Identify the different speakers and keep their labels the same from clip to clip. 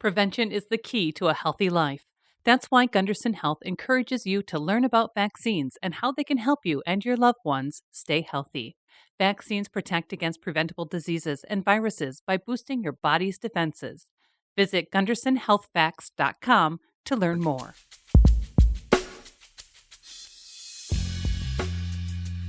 Speaker 1: Prevention is the key to a healthy life. That's why Gunderson Health encourages you to learn about vaccines and how they can help you and your loved ones stay healthy. Vaccines protect against preventable diseases and viruses by boosting your body's defenses. Visit GundersonHealthVax.com to learn more.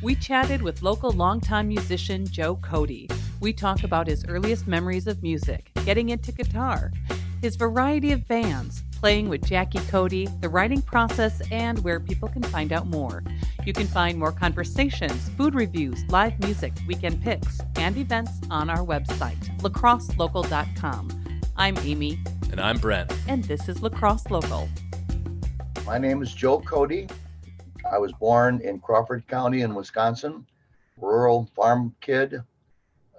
Speaker 1: We chatted with local longtime musician Joe Cody. We talk about his earliest memories of music, getting into guitar, his variety of bands, playing with Jackie Cody, the writing process, and where people can find out more. You can find more conversations, food reviews, live music, weekend picks, and events on our website, lacrosselocal.com. I'm Amy.
Speaker 2: And I'm Brent.
Speaker 1: And this is Lacrosse Local.
Speaker 3: My name is Joe Cody. I was born in Crawford County in Wisconsin, rural farm kid.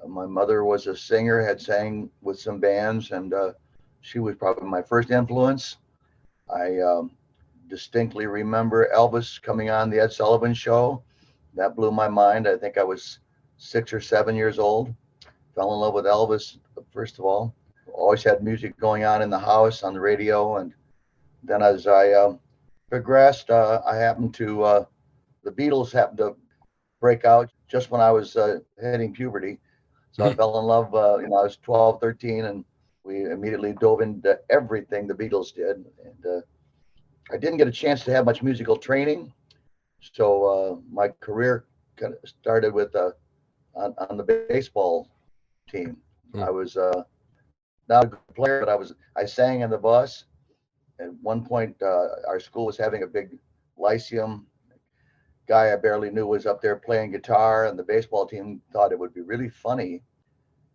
Speaker 3: My mother was a singer, had sang with some bands, and she was probably my first influence. I distinctly remember Elvis coming on the Ed Sullivan Show. That blew my mind. I think I was 6 or 7 years old. Fell in love with Elvis, first of all. Always had music going on in the house, on the radio, and then as I progressed, I happened to, the Beatles happened to break out just when I was hitting puberty. So I fell in love, I was 12, 13, and we immediately dove into everything the Beatles did. And I didn't get a chance to have much musical training. So my career kind of started with on the baseball team. I was not a good player, but I sang in the bus. At one point, our school was having a big lyceum. Guy I barely knew was up there playing guitar, and the baseball team thought it would be really funny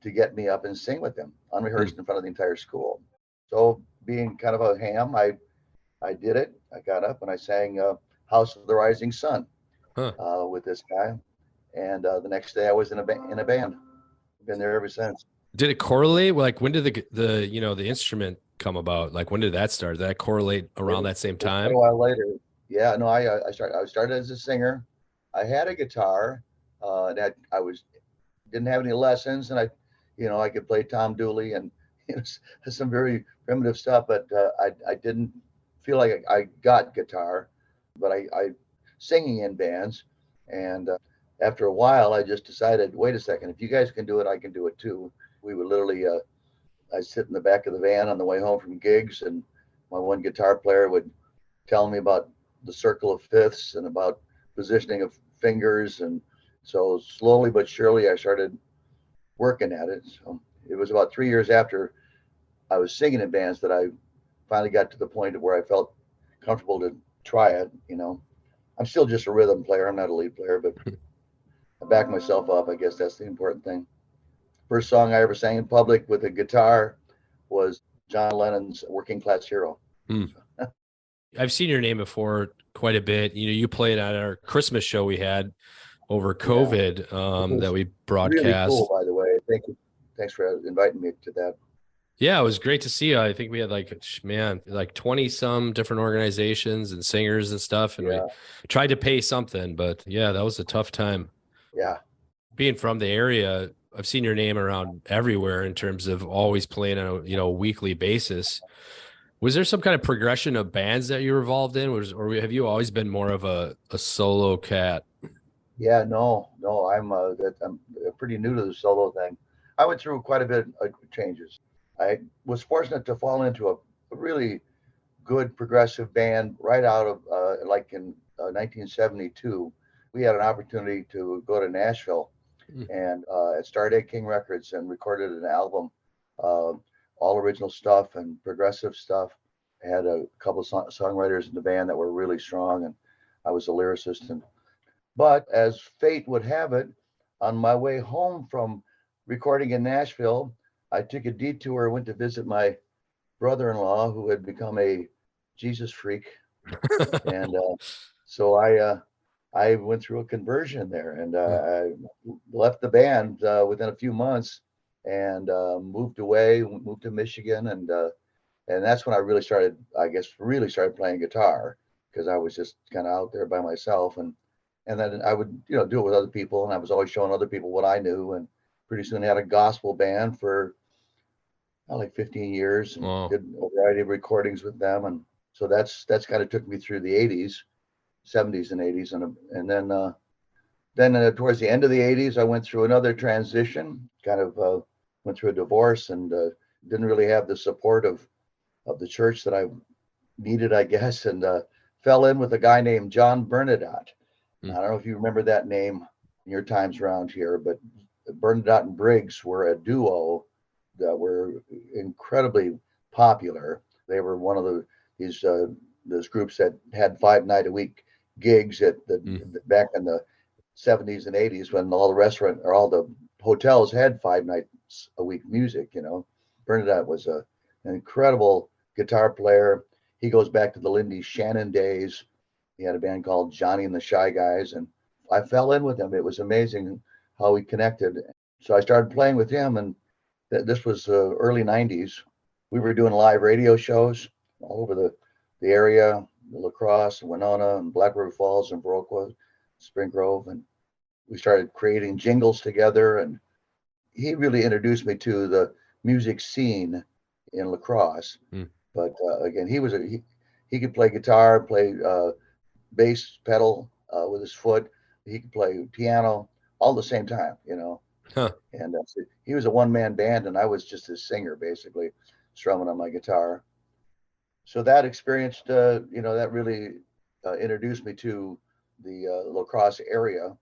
Speaker 3: to get me up and sing with them, unrehearsed in front of the entire school. So being kind of a ham, I did it. I got up and I sang House of the Rising Sun with this guy. And the next day I was in a band. Been there ever since.
Speaker 2: Did it correlate? Like, when did the instrument come about? Like, when did that start? Did that correlate around that same time?
Speaker 3: A while later. Yeah, no, I started as a singer. I had a guitar that I didn't have any lessons, and I could play Tom Dooley and some very primitive stuff, but I didn't feel like I got guitar, but I singing in bands, and after a while, I just decided, wait a second, if you guys can do it, I can do it too. We would literally, I'd sit in the back of the van on the way home from gigs, and my one guitar player would tell me about the circle of fifths and about positioning of fingers. And so slowly but surely, I started working at it. So it was about 3 years after I was singing in bands that I finally got to the point where I felt comfortable to try it. I'm still just a rhythm player. I'm not a lead player, but I back myself up. I guess that's the important thing. First song I ever sang in public with a guitar was John Lennon's Working Class Hero.
Speaker 2: I've seen your name before quite a bit. You played at our Christmas show we had over COVID that we broadcast.
Speaker 3: Really cool, by the way. Thank you. Thanks for inviting me to that.
Speaker 2: Yeah, it was great to see you. I think we had like 20 some different organizations and singers and stuff. And we tried to pay something, but yeah, that was a tough time.
Speaker 3: Yeah.
Speaker 2: Being from the area, I've seen your name around everywhere in terms of always playing on a weekly basis. Was there some kind of progression of bands that you were involved in, or have you always been more of a solo cat?
Speaker 3: Yeah, no, I'm pretty new to the solo thing. I went through quite a bit of changes. I was fortunate to fall into a really good progressive band right out of in 1972. We had an opportunity to go to Nashville and at Stardate King Records and recorded an album, all original stuff and progressive stuff. I had a couple of songwriters in the band that were really strong, and I was a lyricist. But as fate would have it, on my way home from recording in Nashville, I took a detour, went to visit my brother-in-law who had become a Jesus freak. And so I went through a conversion there, and I left the band within a few months and moved to Michigan. And that's when I really started playing guitar, because I was just kind of out there by myself. And then I would, do it with other people. And I was always showing other people what I knew. And pretty soon I had a gospel band for like 15 years and
Speaker 2: Wow.
Speaker 3: did a variety of recordings with them. And so that's kind of took me through the 80s, 70s and 80s. And then towards the end of the 80s, I went through another transition, kind of went through a divorce and didn't really have the support of the church that I needed, I guess, and fell in with a guy named John Bernadotte.
Speaker 2: Hmm.
Speaker 3: I don't know if you remember that name in your times around here, but Bernadotte and Briggs were a duo that were incredibly popular. They were one of these those groups that had 5 night a week gigs at
Speaker 2: Hmm.
Speaker 3: back in the 70s and 80s when all the restaurant or all the hotels had 5 nights a week music. Bernadotte was an incredible guitar player. He goes back to the Lindy Shannon days. He had a band called Johnny and the Shy Guys, and I fell in with him. It was amazing how we connected. So I started playing with him, and this was early 90s. We were doing live radio shows all over the area, La Crosse, Winona, and Black River Falls, and Viroqua, Spring Grove, and we started creating jingles together. And he really introduced me to the music scene in La Crosse.
Speaker 2: Hmm.
Speaker 3: But again, he could play guitar, play bass pedal with his foot. He could play piano all at the same time.
Speaker 2: Huh.
Speaker 3: And so he was a one-man band, and I was just his singer, basically, strumming on my guitar. So that experience, that really introduced me to the La Crosse area.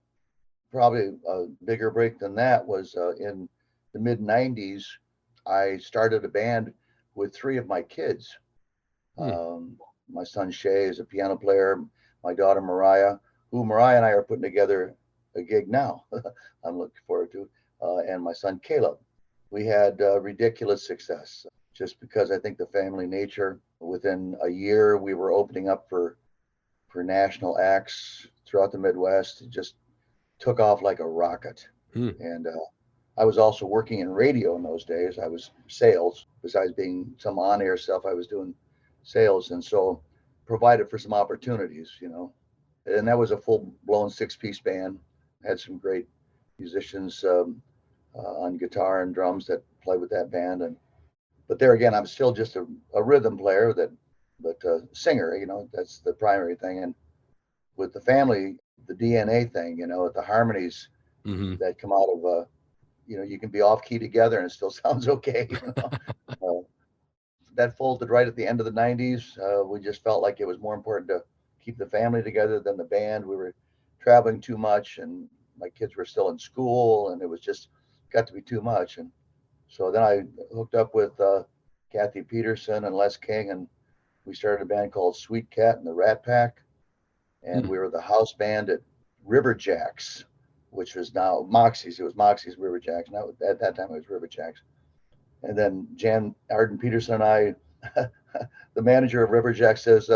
Speaker 3: Probably a bigger break than that was in the mid 90s. I started a band with three of my kids.
Speaker 2: Hmm.
Speaker 3: My son Shay is a piano player, my daughter Mariah and I are putting together a gig now. I'm looking forward to, and my son Caleb. We had ridiculous success just because I think the family nature. Within a year, we were opening up for national acts throughout the Midwest. It just took off like a rocket.
Speaker 2: Hmm.
Speaker 3: And I was also working in radio in those days. I was sales, besides being some on air stuff, I was doing sales. And so provided for some opportunities. And that was a full blown 6 piece band. Had some great musicians on guitar and drums that played with that band. But there again, I'm still just a rhythm player but singer, that's the primary thing. And with the family, the DNA thing, the harmonies
Speaker 2: Hmm.
Speaker 3: that come out of you can be off key together and it still sounds okay. That folded right at the end of the 90s. We just felt like it was more important to keep the family together than the band. We were traveling too much, and my kids were still in school, and it was just got to be too much. And so then I hooked up with Kathy Peterson and Les King, and we started a band called Sweet Cat and the Rat Pack. And
Speaker 2: Hmm.
Speaker 3: we were the house band at River Jacks, which was now Moxie's. It was Moxie's River Jacks. Now at that time it was River Jacks. And then Jan Arden Peterson and I, the manager of River Jacks, says,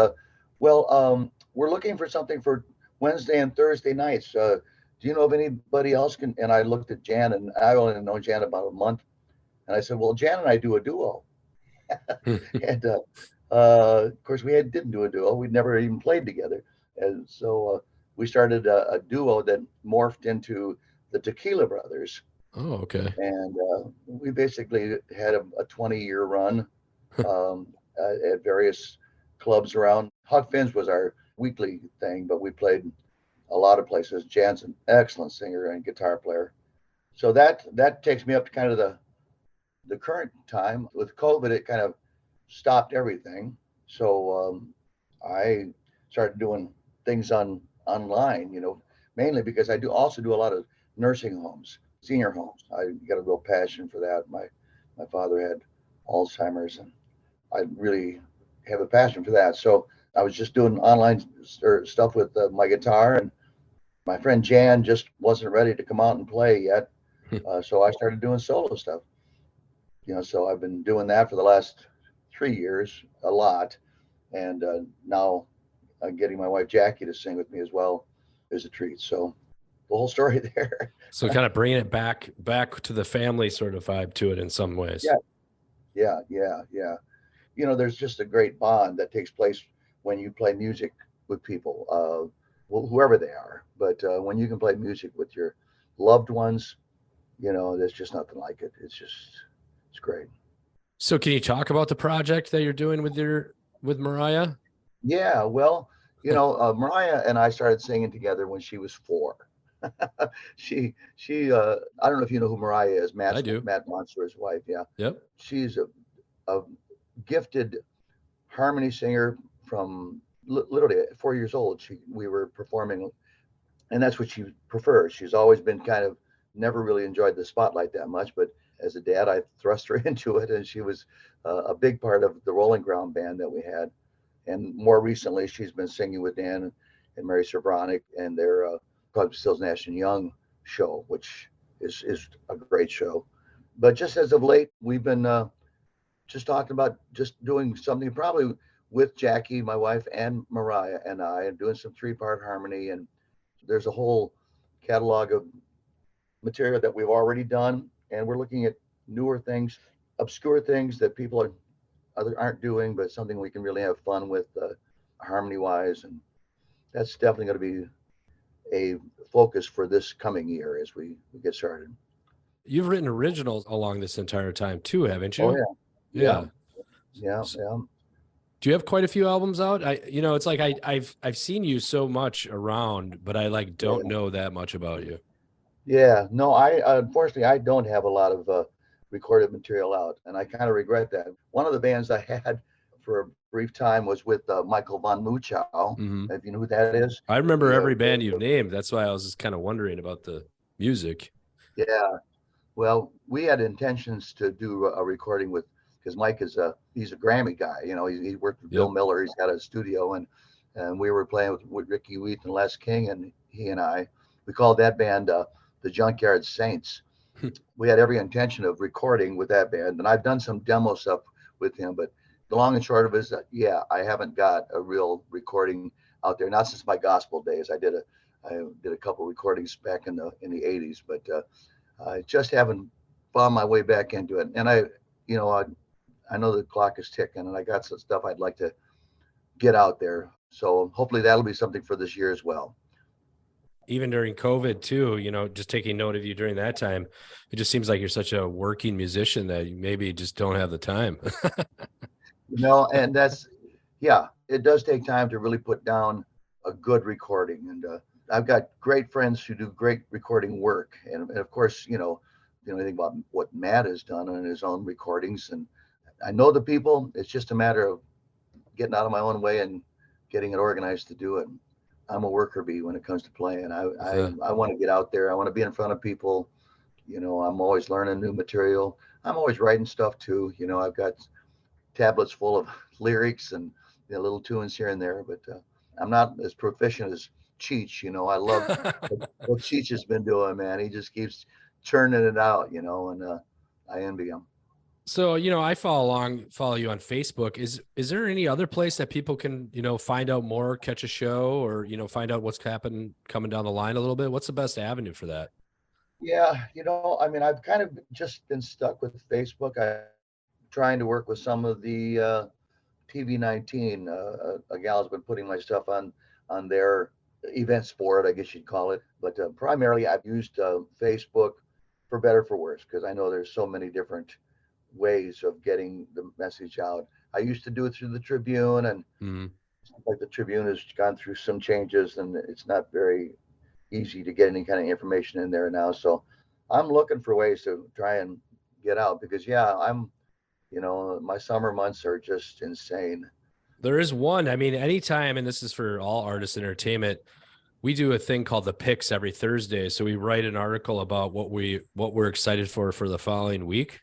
Speaker 3: "Well, we're looking for something for Wednesday and Thursday nights. Do you know if anybody else can?" And I looked at Jan, and I only known Jan about a month. And I said, "Well, Jan and I do a duo." And of course, didn't do a duo. We'd never even played together. And so we started a duo that morphed into the Tequila Brothers.
Speaker 2: Oh, okay.
Speaker 3: And we basically had a 20-year run at various clubs around. Huck Finn's was our weekly thing, but we played a lot of places. Jan's an excellent singer and guitar player. So that takes me up to kind of the current time. With COVID, it kind of stopped everything. So I started doing things online, mainly because I do also do a lot of nursing homes, senior homes. I got a real passion for that. My father had Alzheimer's, and I really have a passion for that. So I was just doing online stuff with my guitar, and my friend Jan just wasn't ready to come out and play yet. So I started doing solo stuff. So I've been doing that for the last 3 years, a lot, and now getting my wife Jackie to sing with me as well is a treat. So the whole story there.
Speaker 2: So kind of bringing it back to the family sort of vibe to it in some ways.
Speaker 3: Yeah, yeah. There's just a great bond that takes place when you play music with people, whoever they are. But when you can play music with your loved ones, there's just nothing like it. It's great.
Speaker 2: So can you talk about the project that you're doing with Mariah?
Speaker 3: Yeah, well, Mariah and I started singing together when she was 4. I don't know if you know who Mariah is,
Speaker 2: I do.
Speaker 3: Matt Monster's wife. Yeah,
Speaker 2: Yep.
Speaker 3: she's a gifted harmony singer from literally at 4 years old. We were performing, and that's what she prefers. She's always been kind of never really enjoyed the spotlight that much, but as a dad, I thrust her into it, and she was a big part of the Rolling Ground band that we had. And more recently, she's been singing with Dan and Mary Sobronic and their Crosby, Stills, Nash and Young show, which is a great show. But just as of late, we've been just talking about just doing something probably with Jackie, my wife, and Mariah and I, and doing some 3-part harmony. And there's a whole catalog of material that we've already done, and we're looking at newer things, obscure things that people aren't doing, but something we can really have fun with harmony wise. And that's definitely going to be a focus for this coming year as we get started.
Speaker 2: You've written originals along this entire time too, haven't
Speaker 3: Oh
Speaker 2: you?
Speaker 3: yeah.
Speaker 2: Yeah. Do you have quite a few albums out? It's like I've seen you so much around, but I don't know that much about you.
Speaker 3: Yeah, no, I unfortunately I don't have a lot of recorded material out, and I kind of regret that. One of the bands I had for a brief time was with Michael von Muchow.
Speaker 2: Mm-hmm.
Speaker 3: If you know who that is.
Speaker 2: I remember every band you've named. That's why I was just kind of wondering about the music.
Speaker 3: Yeah, well, we had intentions to do a recording with, because Mike he's a Grammy guy. He worked with Bill Miller. He's got a studio, and we were playing with Ricky Wheat and Les King, and he and we called that band the Junkyard Saints. We had every intention of recording with that band, and I've done some demo stuff with him, but the long and short of it is that, I haven't got a real recording out there, not since my gospel days. I did a couple recordings back in the 80s, but I just haven't found my way back into it. And I know the clock is ticking, and I got some stuff I'd like to get out there. So hopefully that'll be something for this year as well.
Speaker 2: Even during COVID too, just taking note of you during that time, it just seems like you're such a working musician that you maybe just don't have the time.
Speaker 3: And that's, it does take time to really put down a good recording. And I've got great friends who do great recording work. And of course, anything about what Matt has done on his own recordings. And I know the people. It's just a matter of getting out of my own way and getting it organized to do it. I'm a worker bee when it comes to playing. I want to get out there. I want to be in front of people. I'm always learning new material. I'm always writing stuff too. I've got tablets full of lyrics and little tunes here and there, but I'm not as proficient as Cheech. I love what Cheech has been doing, man. He just keeps churning it out, and I envy him.
Speaker 2: So, I follow you on Facebook. Is there any other place that people can, find out more, catch a show, or, find out what's happening coming down the line a little bit? What's the best avenue for that?
Speaker 3: Yeah. I've kind of just been stuck with Facebook. I'm trying to work with some of the TV19. A gal's been putting my stuff on their events board, I guess you'd call it. But primarily I've used Facebook for better, for worse, because I know there's so many different ways of getting the message out. I used to do it through the Tribune, and like the Tribune has gone through some changes, and it's not very easy to get any kind of information in there now. So I'm looking for ways to try and get out, because I'm, my summer months are just insane.
Speaker 2: There is one, anytime, and this is for all artists entertainment, we do a thing called the picks every Thursday. So we write an article about what we're excited for the following week.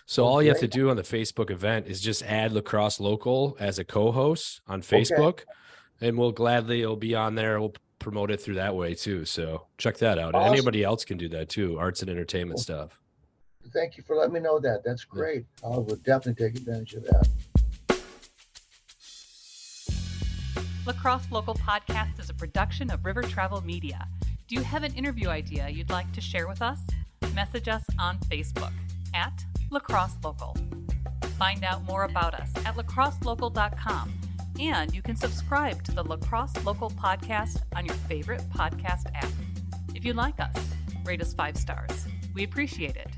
Speaker 2: So all you have to do on the Facebook event is just add Lacrosse Local as a co-host on Facebook, and it'll be on there. We'll promote it through that way too. So check that out. Awesome. Anybody else can do that too. Arts and entertainment stuff.
Speaker 3: Thank you for letting me know that. That's great. I will definitely take advantage of that.
Speaker 1: Lacrosse Local Podcast is a production of River Travel Media. Do you have an interview idea you'd like to share with us? Message us on Facebook at Lacrosse Local. Find out more about us at lacrosselocal.com, and you can subscribe to the Lacrosse Local Podcast on your favorite podcast app. If you like us, rate us 5 stars. We appreciate it.